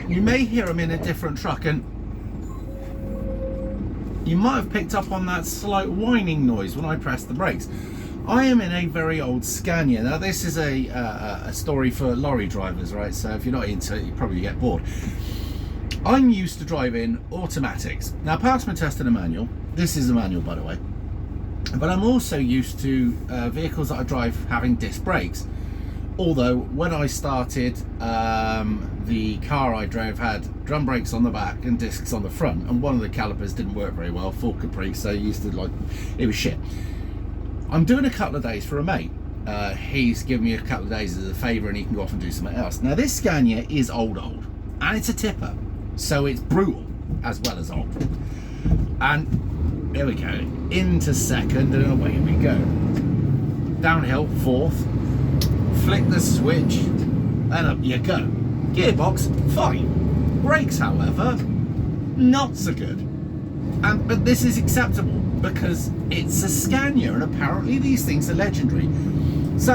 you may hear them in a different truck, and you might have picked up on that slight whining noise when I pressed the brakes. I am in a very old Scania. Now this is a story for lorry drivers, right? So if you're not into it, you probably get bored. I'm used to driving automatics. Now apart from testing a manual, this is a manual by the way, but I'm also used to vehicles that I drive having disc brakes. Although when I started, the car I drove had drum brakes on the back and discs on the front, and one of the calipers didn't work very well, full Caprice, so I used to it was shit. I'm doing a couple of days for a mate. He's given me a couple of days as a favour and he can go off and do something else. Now this Scania is old, and it's a tipper, so it's brutal as well as old. And here we go, into second, and away we go. Downhill, fourth, flick the switch, and up you go. Gearbox, fine. Brakes, however, not so good. But this is acceptable because it's a Scania, and apparently these things are legendary. So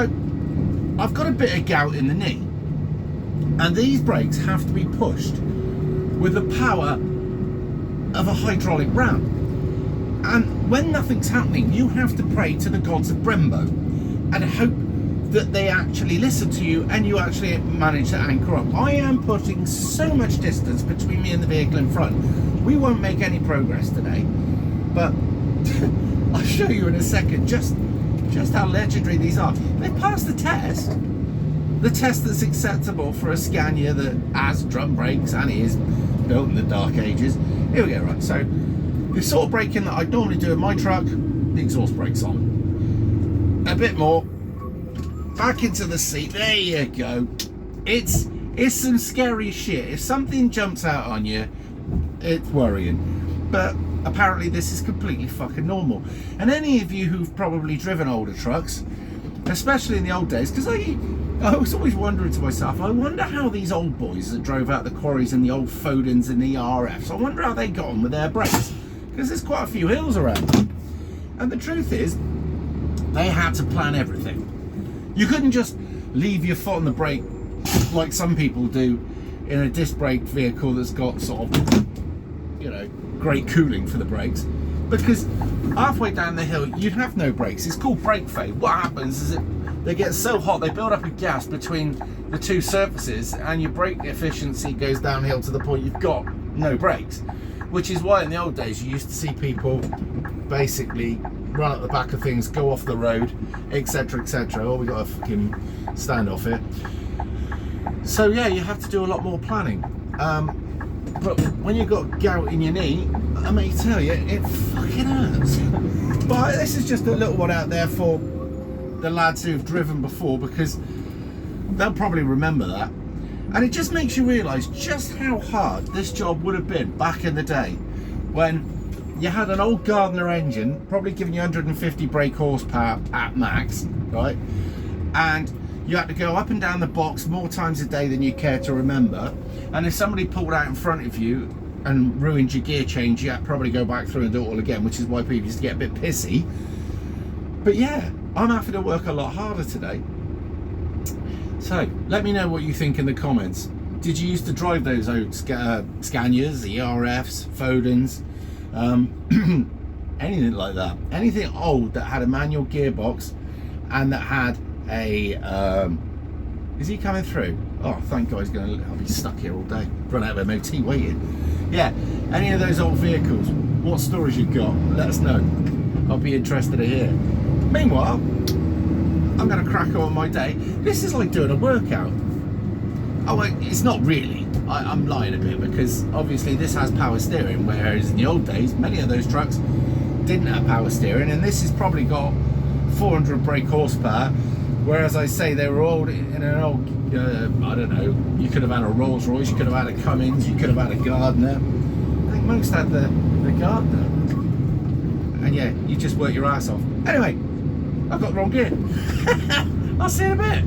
I've got a bit of gout in the knee, and these brakes have to be pushed with the power of a hydraulic ram. And when nothing's happening, you have to pray to the gods of Brembo and hope that they actually listen to you and you actually manage to anchor up. I am putting so much distance between me and the vehicle in front. We won't make any progress today, but I'll show you in a second just how legendary these are. They passed the test that's acceptable for a Scania that has drum brakes and is built in the dark ages. Here we go, right, so the sort of braking that I'd normally do in my truck, the exhaust brakes on. A bit more. Back into the seat, there you go. It's some scary shit. If something jumps out on you, it's worrying. But apparently this is completely fucking normal. And any of you who've probably driven older trucks, especially in the old days, because I was always wondering to myself, I wonder how these old boys that drove out the quarries in the old Fodens and the RFs, I wonder how they got on with their brakes, because there's quite a few hills around. And the truth is, they had to plan everything. You couldn't just leave your foot on the brake like some people do in a disc brake vehicle that's got sort of, you know, great cooling for the brakes, because halfway down the hill you'd have no brakes. It's called brake fade. What happens is they get so hot they build up a gas between the two surfaces and your brake efficiency goes downhill to the point you've got no brakes, which is why in the old days you used to see people basically run up the back of things, go off the road, etc, etc. Oh, we got a fucking standoff here. So yeah, you have to do a lot more planning. But when you've got gout in your knee, I may tell you, it fucking hurts. But this is just a little one out there for the lads who've driven before, because they'll probably remember that. And it just makes you realise just how hard this job would have been back in the day when you had an old Gardner engine, probably giving you 150 brake horsepower at max, right? And you had to go up and down the box more times a day than you care to remember. And if somebody pulled out in front of you and ruined your gear change, you had to probably go back through and do it all again, which is why people used to get a bit pissy. But yeah, I'm having to work a lot harder today. So let me know what you think in the comments. Did you used to drive those old Scanias, the RFs, Fodens, anything like that? Anything old that had a manual gearbox and that had a is he coming through? Oh, thank God, I'll be stuck here all day, run out of MOT waiting. Yeah, any of those old vehicles, what stories you've got, let us know. I'll be interested to hear. Meanwhile, I'm going to crack on with my day. This is like doing a workout. Oh wait, it's not really. I'm lying a bit, because obviously this has power steering, whereas in the old days many of those trucks didn't have power steering, and this has probably got 400 brake horsepower, whereas I say they were old in an old I don't know, you could have had a Rolls Royce, you could have had a Cummins, you could have had a Gardner. I think most had the Gardner, and yeah, you just work your ass off. Anyway, I've got the wrong gear. I'll see you in a bit.